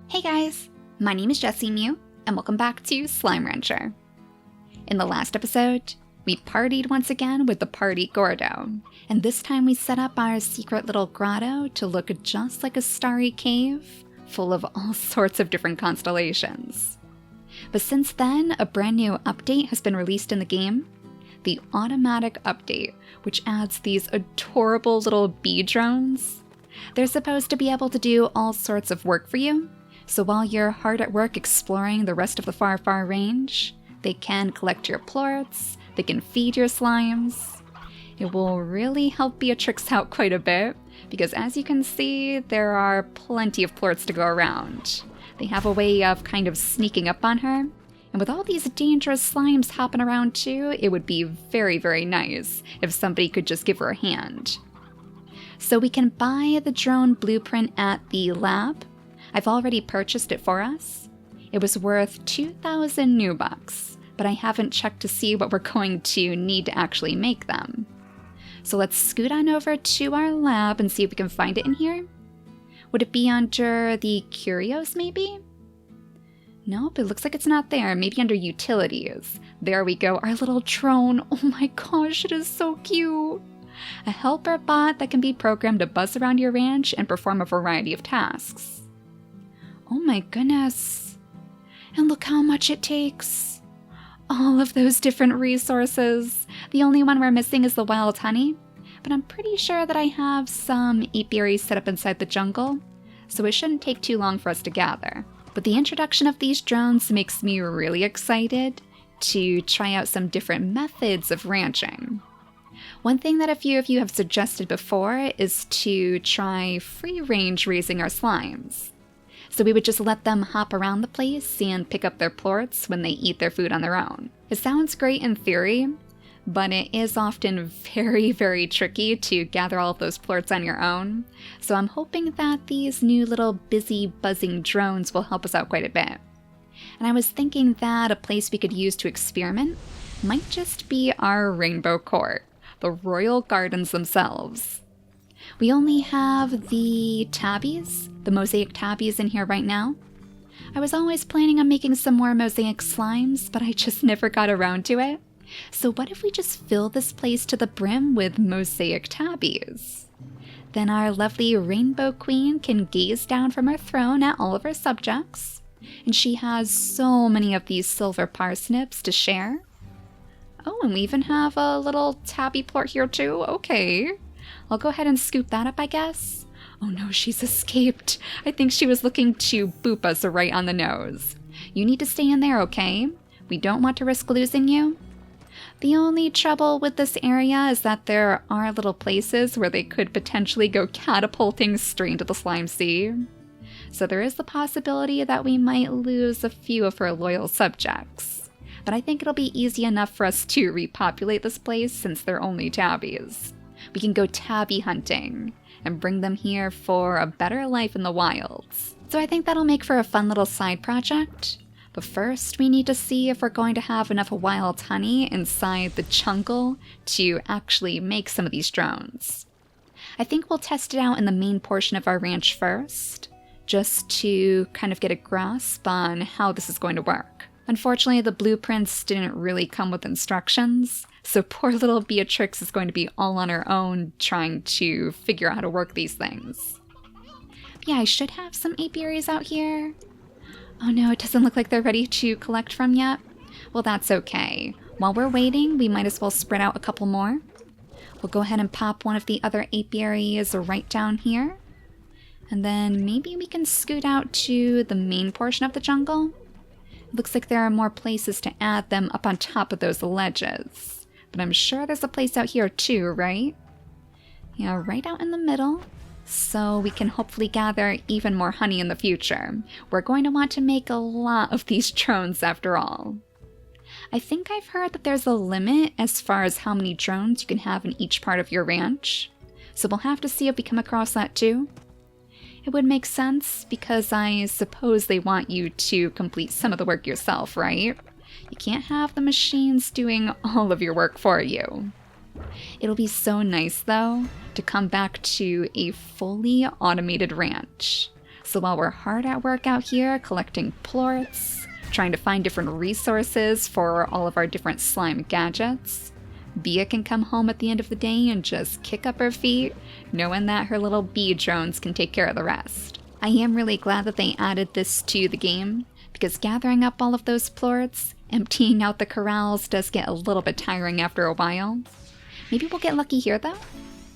Hey guys, my name is JessiMew, and welcome back to Slime Rancher. In the last episode, we partied once again with the Party Gordo, and this time we set up our secret little grotto to look just like a starry cave, full of all sorts of different constellations. But since then, a brand new update has been released in the game, the automatic update, which adds these adorable little bee drones. They're supposed to be able to do all sorts of work for you, so while you're hard at work exploring the rest of the far, far range, they can collect your plorts, they can feed your slimes. It will really help Beatrix out quite a bit, because as you can see, there are plenty of plorts to go around. They have a way of kind of sneaking up on her, and with all these dangerous slimes hopping around too, it would be very, very nice if somebody could just give her a hand. So we can buy the drone blueprint at the lab. I've already purchased it for us. It was worth 2,000 new bucks, but I haven't checked to see what we're going to need to actually make them. So let's scoot on over to our lab and see if we can find it in here. Would it be under the curios maybe? Nope, it looks like it's not there. Maybe under utilities. There we go, our little drone. Oh my gosh, it is so cute. A helper bot that can be programmed to buzz around your ranch and perform a variety of tasks. Oh my goodness. And look how much it takes. All of those different resources. The only one we're missing is the wild honey, but I'm pretty sure that I have some apiaries set up inside the jungle, so it shouldn't take too long for us to gather. But the introduction of these drones makes me really excited to try out some different methods of ranching. One thing that a few of you have suggested before is to try free-range raising our slimes. So we would just let them hop around the place and pick up their plorts when they eat their food on their own. It sounds great in theory, but it is often very, very tricky to gather all of those plorts on your own. So I'm hoping that these new little busy buzzing drones will help us out quite a bit. And I was thinking that a place we could use to experiment might just be our rainbow court, the royal gardens themselves. We only have the tabbies, the mosaic tabbies in here right now. I was always planning on making some more mosaic slimes, but I just never got around to it. So what if we just fill this place to the brim with mosaic tabbies? Then our lovely rainbow queen can gaze down from her throne at all of her subjects, and she has so many of these silver parsnips to share. Oh, and we even have a little tabby plort here too. Okay. I'll go ahead and scoop that up, I guess. Oh no, she's escaped. I think she was looking to boop us right on the nose. You need to stay in there, okay? We don't want to risk losing you. The only trouble with this area is that there are little places where they could potentially go catapulting straight into the slime sea. So there is the possibility that we might lose a few of her loyal subjects. But I think it'll be easy enough for us to repopulate this place since they're only tabbies. We can go tabby hunting and bring them here for a better life in the wilds. So I think that'll make for a fun little side project. But first we need to see if we're going to have enough wild honey inside the jungle to actually make some of these drones. I think we'll test it out in the main portion of our ranch first, just to kind of get a grasp on how this is going to work. Unfortunately, the blueprints didn't really come with instructions, so poor little Beatrix is going to be all on her own trying to figure out how to work these things. But yeah, I should have some apiaries out here. Oh no, it doesn't look like they're ready to collect from yet. Well, that's okay. While we're waiting, we might as well spread out a couple more. We'll go ahead and pop one of the other apiaries right down here. And then maybe we can scoot out to the main portion of the jungle. It looks like there are more places to add them up on top of those ledges. But I'm sure there's a place out here too, right? Yeah, right out in the middle. So we can hopefully gather even more honey in the future. We're going to want to make a lot of these drones after all. I think I've heard that there's a limit as far as how many drones you can have in each part of your ranch. So we'll have to see if we come across that too. It would make sense because I suppose they want you to complete some of the work yourself, right? You can't have the machines doing all of your work for you. It'll be so nice, though, to come back to a fully automated ranch. So while we're hard at work out here collecting plorts, trying to find different resources for all of our different slime gadgets, Bea can come home at the end of the day and just kick up her feet, knowing that her little bee drones can take care of the rest. I am really glad that they added this to the game, because gathering up all of those plorts, emptying out the corrals does get a little bit tiring after a while. Maybe we'll get lucky here though.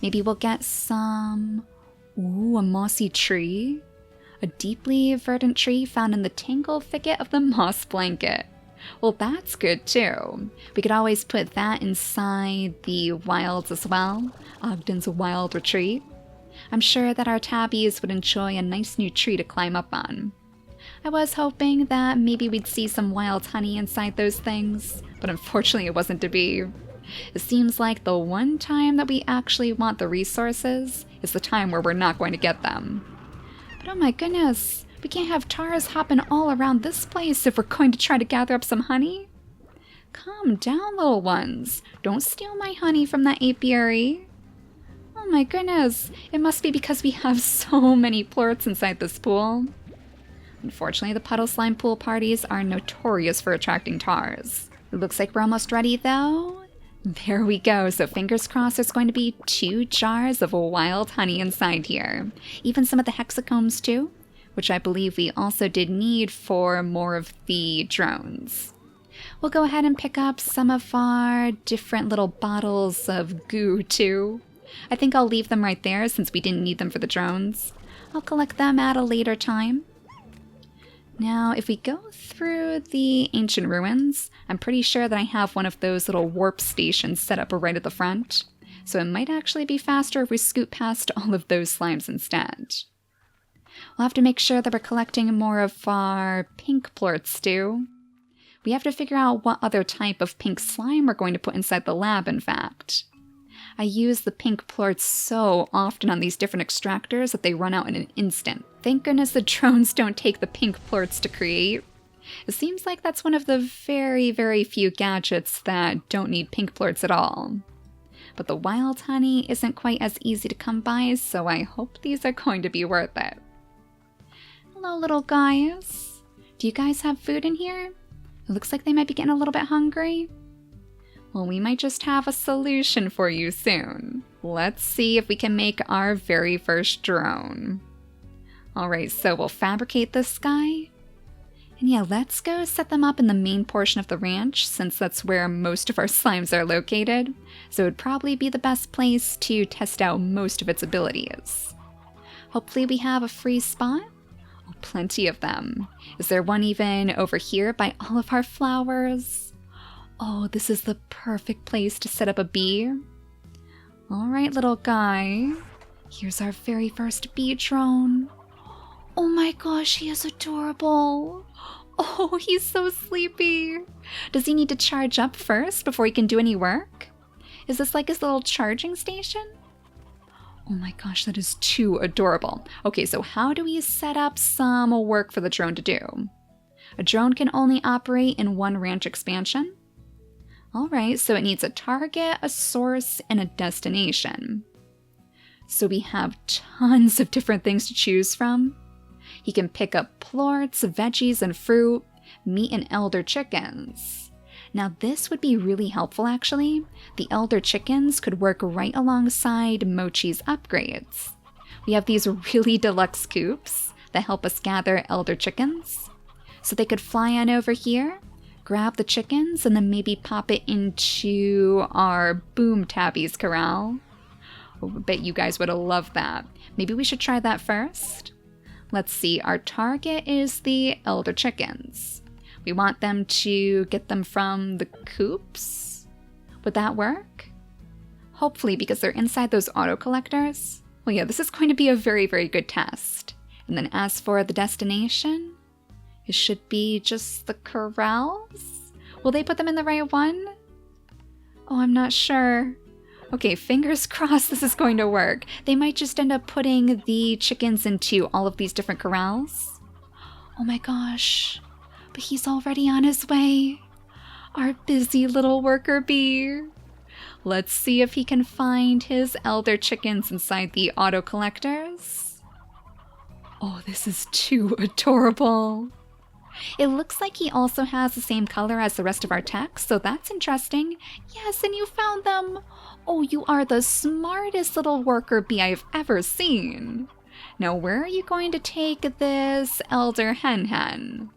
Maybe we'll get some... Ooh, a mossy tree. A deeply verdant tree found in the tangled thicket of the moss blanket. Well, that's good too. We could always put that inside the wilds as well. Ogden's wild retreat. I'm sure that our tabbies would enjoy a nice new tree to climb up on. I was hoping that maybe we'd see some wild honey inside those things, but unfortunately it wasn't to be. It seems like the one time that we actually want the resources is the time where we're not going to get them. But oh my goodness, we can't have tars hopping all around this place if we're going to try to gather up some honey. Calm down, little ones. Don't steal my honey from that apiary. Oh my goodness, it must be because we have so many plorts inside this pool. Unfortunately, the puddle slime pool parties are notorious for attracting tars. It looks like we're almost ready though. There we go, so fingers crossed there's going to be 2 jars of wild honey inside here. Even some of the hexacombs too, which I believe we also did need for more of the drones. We'll go ahead and pick up some of our different little bottles of goo too. I think I'll leave them right there since we didn't need them for the drones. I'll collect them at a later time. Now, if we go through the ancient ruins, I'm pretty sure that I have one of those little warp stations set up right at the front, so it might actually be faster if we scoot past all of those slimes instead. We'll have to make sure that we're collecting more of our pink plorts too. We have to figure out what other type of pink slime we're going to put inside the lab, in fact. I use the pink plorts so often on these different extractors that they run out in an instant. Thank goodness the drones don't take the pink plorts to create. It seems like that's one of the very, very few gadgets that don't need pink plorts at all. But the wild honey isn't quite as easy to come by, so I hope these are going to be worth it. Hello, little guys. Do you guys have food in here? It looks like they might be getting a little bit hungry. Well, we might just have a solution for you soon. Let's see if we can make our very first drone. Alright, so we'll fabricate this guy. And yeah, let's go set them up in the main portion of the ranch, since that's where most of our slimes are located. So it would probably be the best place to test out most of its abilities. Hopefully we have a free spot. Oh, plenty of them. Is there one even over here by all of our flowers? Oh, this is the perfect place to set up a bee. Alright, little guy. Here's our very first bee drone. Oh my gosh, he is adorable. Oh, he's so sleepy. Does he need to charge up first before he can do any work? Is this like his little charging station? Oh my gosh, that is too adorable. Okay, so how do we set up some work for the drone to do? A drone can only operate in one ranch expansion. Alright, so it needs a target, a source, and a destination. So we have tons of different things to choose from. He can pick up plorts, veggies and fruit, meat and elder chickens. Now this would be really helpful actually. The elder chickens could work right alongside Mochi's upgrades. We have these really deluxe coops that help us gather elder chickens. So they could fly on over here, grab the chickens, and then maybe pop it into our Boom Tabby's corral. Oh, I bet you guys would have loved that. Maybe we should try that first. Let's see, our target is the elder chickens. We want them to get them from the coops. Would that work? Hopefully, because they're inside those auto collectors. Well, yeah, this is going to be a very, very good test. And then as for the destination, it should be just the corrals? Will they put them in the right one? Oh, I'm not sure. Okay, fingers crossed this is going to work. They might just end up putting the chickens into all of these different corrals. Oh my gosh, but he's already on his way. Our busy little worker bee. Let's see if he can find his elder chickens inside the auto collectors. Oh, this is too adorable. It looks like he also has the same color as the rest of our text, so that's interesting. Yes, and you found them. Oh, you are the smartest little worker bee I've ever seen. Now, where are you going to take this elder hen?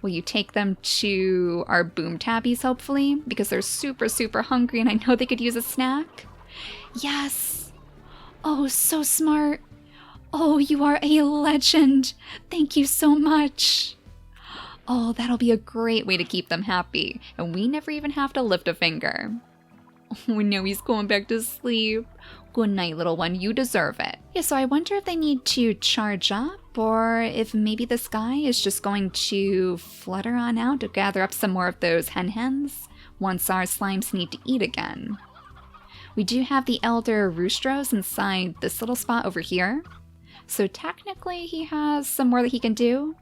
Will you take them to our boom tabbies, hopefully? Because they're super, super hungry and I know they could use a snack. Yes. Oh, so smart. Oh, you are a legend. Thank you so much. Oh, that'll be a great way to keep them happy. And we never even have to lift a finger. Oh, no, he's going back to sleep. Good night, little one. You deserve it. Yeah, so I wonder if they need to charge up or if maybe this guy is just going to flutter on out to gather up some more of those hens once our slimes need to eat again. We do have the elder roostros inside this little spot over here. So technically he has some more that he can do.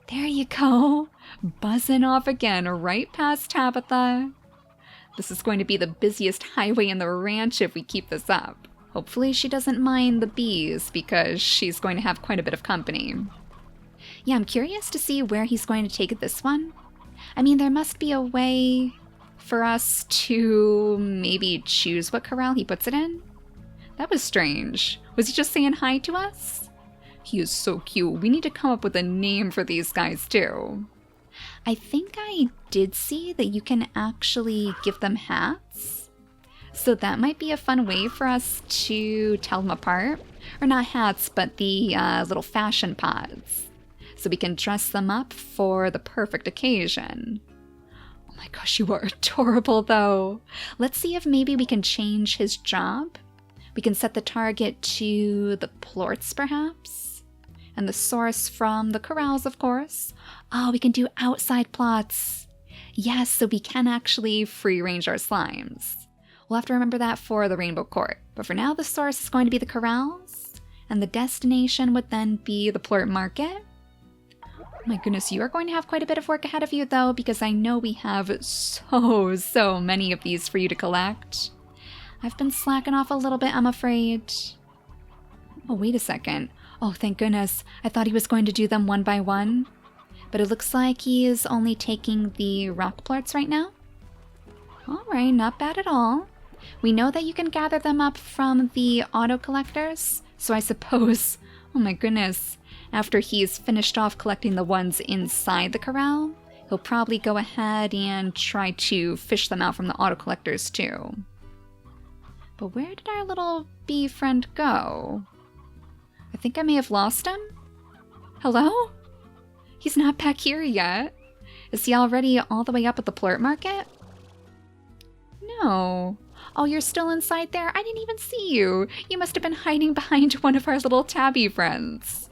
There you go. Buzzing off again right past Tabitha. This is going to be the busiest highway in the ranch if we keep this up. Hopefully she doesn't mind the bees because she's going to have quite a bit of company. Yeah, I'm curious to see where he's going to take this one. I mean, there must be a way for us to maybe choose what corral he puts it in. That was strange. Was he just saying hi to us? He is so cute. We need to come up with a name for these guys too. I think I did see that you can actually give them hats. So that might be a fun way for us to tell them apart. Or not hats, but the little fashion pods. So we can dress them up for the perfect occasion. Oh my gosh, you are adorable though. Let's see if maybe we can change his job. We can set the target to the plorts perhaps. And the source from the corrals, of course. Oh, we can do outside plots. Yes, so we can actually free range our slimes. We'll have to remember that for the Rainbow Court. But for now, the source is going to be the corrals. And the destination would then be the plort market. Oh my goodness, you are going to have quite a bit of work ahead of you though, because I know we have so many of these for you to collect. I've been slacking off a little bit, I'm afraid. Oh, wait a second. Oh, thank goodness. I thought he was going to do them one by one. But it looks like he is only taking the rock plorts right now. Alright, not bad at all. We know that you can gather them up from the auto collectors. So I suppose, oh my goodness, after he's finished off collecting the ones inside the corral, he'll probably go ahead and try to fish them out from the auto collectors too. But where did our little bee friend go? I think I may have lost him. Hello? He's not back here yet. Is he already all the way up at the plort market? No. Oh, you're still inside there? I didn't even see you. You must have been hiding behind one of our little tabby friends.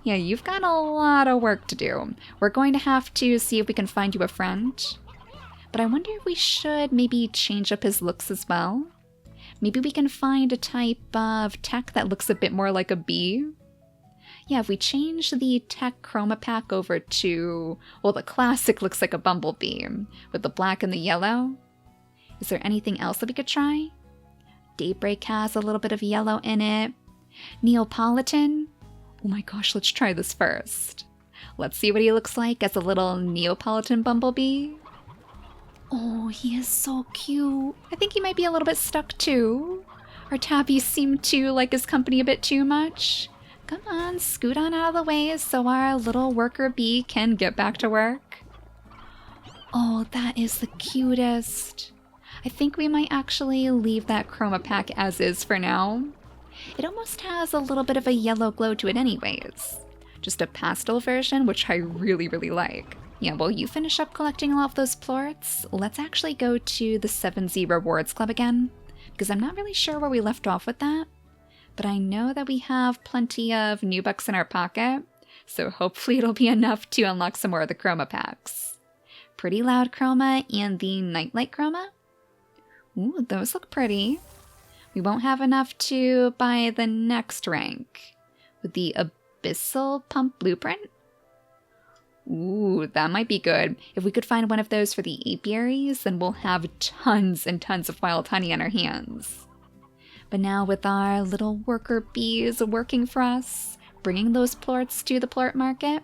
Yeah, you've got a lot of work to do. We're going to have to see if we can find you a friend. But I wonder if we should maybe change up his looks as well. Maybe we can find a type of tech that looks a bit more like a bee. Yeah, if we change the tech chroma pack over to, well, the classic looks like a bumblebee with the black and the yellow. Is there anything else that we could try? Daybreak has a little bit of yellow in it. Neapolitan. Oh my gosh, let's try this first. Let's see what he looks like as a little Neapolitan bumblebee. Oh, he is so cute. I think he might be a little bit stuck too. Our tabbies seem to like his company a bit too much. Come on, scoot on out of the way so our little worker bee can get back to work. Oh, that is the cutest. I think we might actually leave that chroma pack as is for now. It almost has a little bit of a yellow glow to it anyways. Just a pastel version, which I really like. Yeah, while you finish up collecting all of those plorts, let's actually go to the 7Z Rewards Club again, because I'm not really sure where we left off with that, but I know that we have plenty of new bucks in our pocket, so hopefully it'll be enough to unlock some more of the chroma packs. Pretty Loud Chroma and the Nightlight Chroma. Ooh, those look pretty. We won't have enough to buy the next rank with the Abyssal Pump Blueprint. Ooh, that might be good. If we could find one of those for the apiaries, then we'll have tons and tons of wild honey on our hands. But now with our little worker bees working for us, bringing those plorts to the plort market,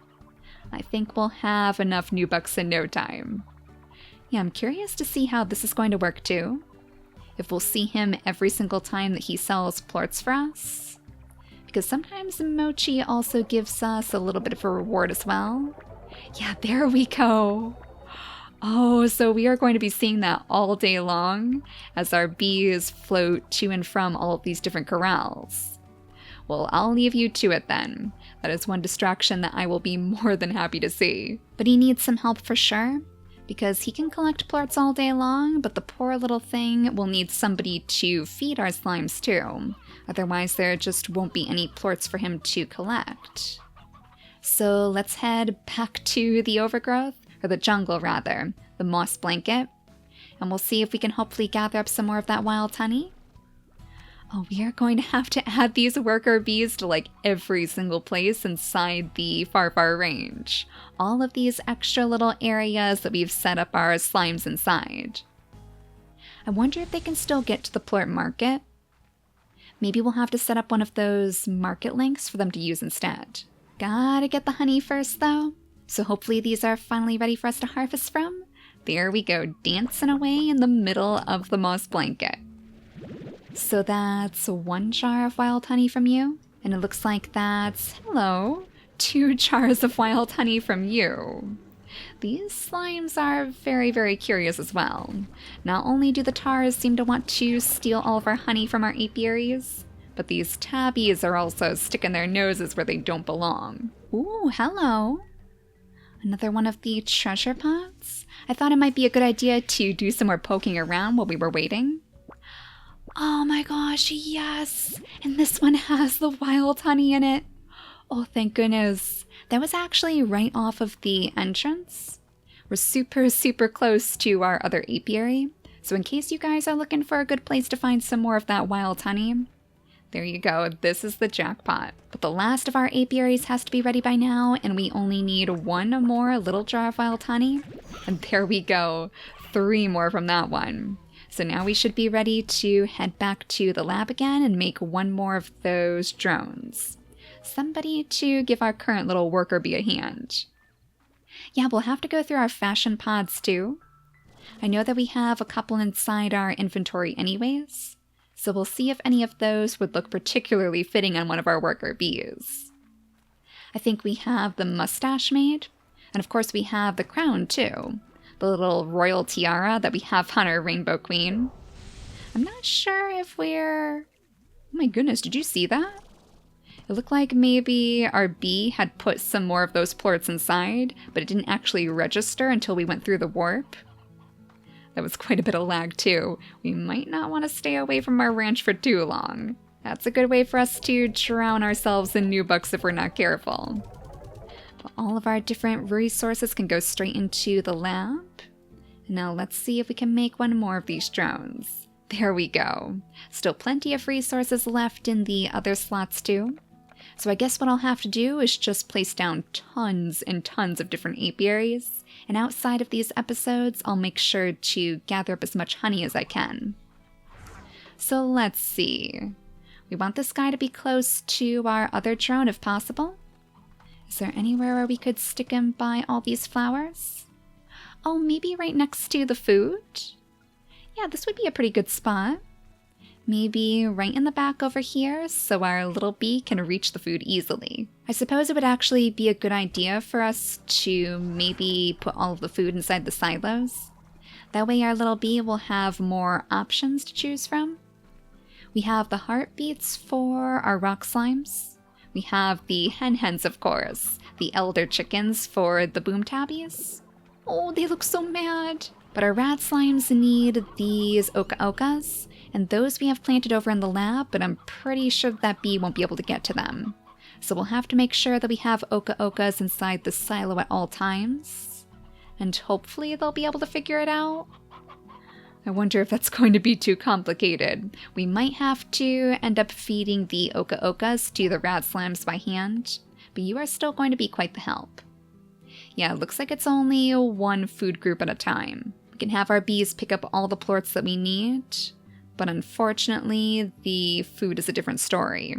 I think we'll have enough new bucks in no time. Yeah, I'm curious to see how this is going to work too. If we'll see him every single time that he sells plorts for us. Because sometimes Mochi also gives us a little bit of a reward as well. Yeah, there we go. Oh, so we are going to be seeing that all day long as our bees float to and from all of these different corrals. Well, I'll leave you to it then. That is one distraction that I will be more than happy to see. But he needs some help for sure, because he can collect plorts all day long, but the poor little thing will need somebody to feed our slimes too. Otherwise there just won't be any plorts for him to collect. So let's head back to the overgrowth, or the jungle rather, the moss blanket, and we'll see if we can hopefully gather up some more of that wild honey. Oh, we are going to have to add these worker bees to like every single place inside the far range. All of these extra little areas that we've set up our slimes inside. I wonder if they can still get to the plort market. Maybe we'll have to set up one of those market links for them to use instead. Gotta get the honey first though. So hopefully these are finally ready for us to harvest from. There we go, dancing away in the middle of the moss blanket. So that's 1 jar of wild honey from you, and it looks like that's, hello, 2 jars of wild honey from you. These slimes are very curious as well. Not only do the tars seem to want to steal all of our honey from our apiaries, but these tabbies are also sticking their noses where they don't belong. Ooh, hello. Another one of the treasure pots? I thought it might be a good idea to do some more poking around while we were waiting. Oh my gosh, yes! And this one has the wild honey in it. Oh, thank goodness. That was actually right off of the entrance. We're super close to our other apiary. So in case you guys are looking for a good place to find some more of that wild honey, there you go, this is the jackpot. But the last of our apiaries has to be ready by now, and we only need 1 more little jar of wild honey. And there we go, 3 more from that one. So now we should be ready to head back to the lab again and make 1 more of those drones. Somebody to give our current little worker bee a hand. Yeah, we'll have to go through our fashion pods too. I know that we have a couple inside our inventory anyways, so we'll see if any of those would look particularly fitting on one of our worker bees. I think we have the mustache made, and of course we have the crown too. The little royal tiara that we have on our rainbow queen. I'm not sure if we're... Oh my goodness, did you see that? It looked like maybe our bee had put some more of those plorts inside, but it didn't actually register until we went through the warp. That was quite a bit of lag too. We might not want to stay away from our ranch for too long. That's a good way for us to drown ourselves in new bucks if we're not careful. But all of our different resources can go straight into the lab. Now let's see if we can make 1 more of these drones. There we go. Still plenty of resources left in the other slots too. So I guess what I'll have to do is just place down tons and tons of different apiaries, and outside of these episodes, I'll make sure to gather up as much honey as I can. So let's see. We want this guy to be close to our other drone if possible. Is there anywhere where we could stick him by all these flowers? Oh, maybe right next to the food? Yeah, this would be a pretty good spot. Maybe right in the back over here so our little bee can reach the food easily. I suppose it would actually be a good idea for us to maybe put all of the food inside the silos. That way our little bee will have more options to choose from. We have the heartbeats for our rock slimes. We have the hens, of course. The elder chickens for the boom tabbies. Oh, they look so mad. But our rat slimes need these oka-okas, and those we have planted over in the lab, but I'm pretty sure that bee won't be able to get to them. So we'll have to make sure that we have oka-okas inside the silo at all times. And hopefully they'll be able to figure it out. I wonder if that's going to be too complicated. We might have to end up feeding the oka-okas to the rat slimes by hand, but you are still going to be quite the help. Yeah, it looks like it's only 1 food group at a time. We can have our bees pick up all the plorts that we need, but unfortunately, the food is a different story.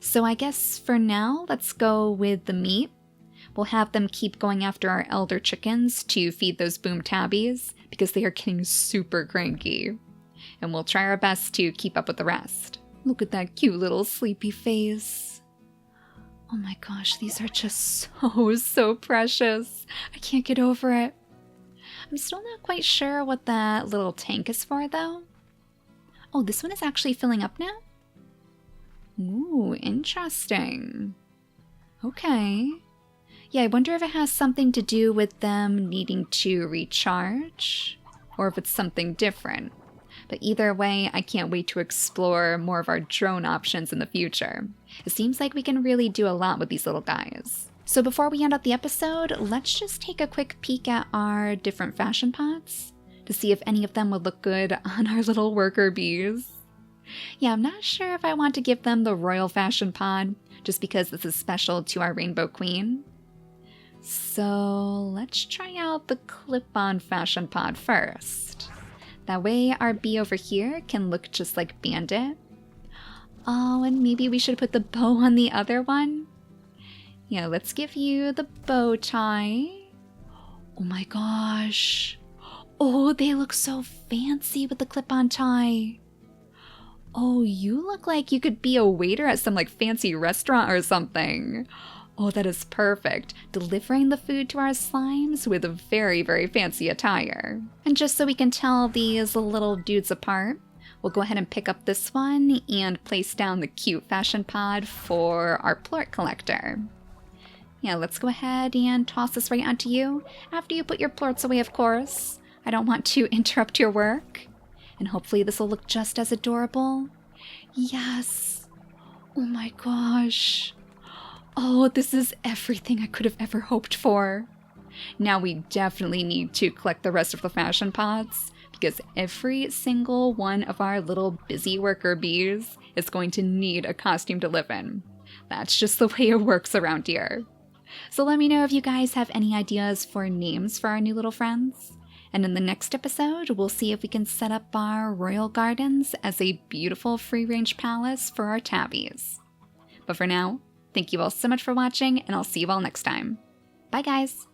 So I guess for now, let's go with the meat. We'll have them keep going after our elder chickens to feed those boom tabbies because they are getting super cranky. And we'll try our best to keep up with the rest. Look at that cute little sleepy face. Oh my gosh, these are just so precious. I can't get over it. I'm still not quite sure what that little tank is for though. Oh, this one is actually filling up now? Ooh, interesting. Okay. Yeah, I wonder if it has something to do with them needing to recharge, or if it's something different. But either way, I can't wait to explore more of our drone options in the future. It seems like we can really do a lot with these little guys. So before we end out the episode, let's just take a quick peek at our different fashion pots to see if any of them would look good on our little worker bees. Yeah, I'm not sure if I want to give them the royal fashion pod, just because this is special to our Rainbow Queen. So let's try out the clip-on fashion pod first. That way our bee over here can look just like Bandit. Oh, and maybe we should put the bow on the other one? Yeah, let's give you the bow tie. Oh my gosh. Oh, they look so fancy with the clip-on tie. Oh, you look like you could be a waiter at some like fancy restaurant or something. Oh, that is perfect. Delivering the food to our slimes with a very fancy attire. And just so we can tell these little dudes apart, we'll go ahead and pick up this one and place down the cute fashion pod for our plort collector. Yeah, let's go ahead and toss this right onto you. After you put your plorts away, of course. I don't want to interrupt your work. And hopefully this will look just as adorable. Yes. Oh my gosh. Oh, this is everything I could have ever hoped for. Now we definitely need to collect the rest of the fashion pods because every single one of our little busy worker bees is going to need a costume to live in. That's just the way it works around here. So let me know if you guys have any ideas for names for our new little friends. And in the next episode, we'll see if we can set up our royal gardens as a beautiful free-range palace for our tabbies. But for now, thank you all so much for watching, and I'll see you all next time. Bye, guys!